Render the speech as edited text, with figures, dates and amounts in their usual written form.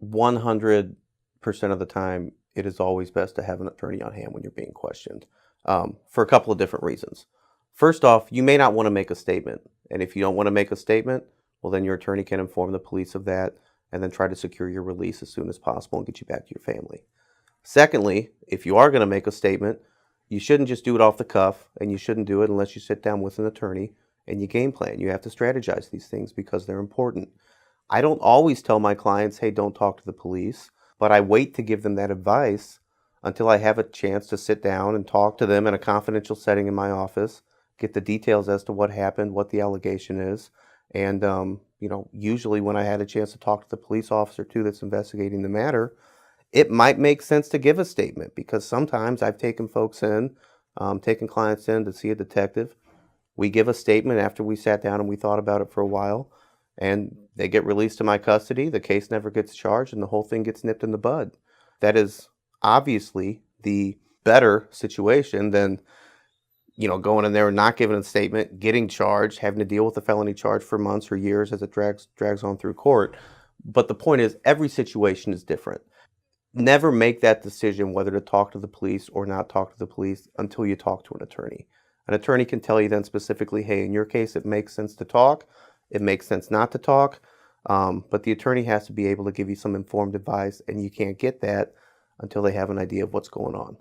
100% of the time, it is always best to have an attorney on hand when you're being questioned, for a couple of different reasons. First off, you may not want to make a statement. And if you don't want to make a statement, well, then your attorney can inform the police of that and then try to secure your release as soon as possible and get you back to your family. Secondly, if you are going to make a statement, you shouldn't just do it off the cuff, and you shouldn't do it unless you sit down with an attorney and you game plan. You have to strategize these things because they're important. I don't always tell my clients, hey, don't talk to the police, but I wait to give them that advice until I have a chance to sit down and talk to them in a confidential setting in my office, get the details as to what happened, what the allegation is. And, usually when I had a chance to talk to the police officer too that's investigating the matter, it might make sense to give a statement because sometimes I've taken taken clients in to see a detective. We give a statement after we sat down and we thought about it for a while, and they get released to my custody. The case never gets charged, and the whole thing gets nipped in the bud. That is obviously the better situation than going in there and not giving a statement, getting charged, having to deal with a felony charge for months or years as it drags on through court. But the point is, every situation is different. Never make that decision whether to talk to the police or not talk to the police until you talk to an attorney. An attorney can tell you then specifically, hey, in your case, it makes sense to talk. It makes sense not to talk. But the attorney has to be able to give you some informed advice, and you can't get that until they have an idea of what's going on.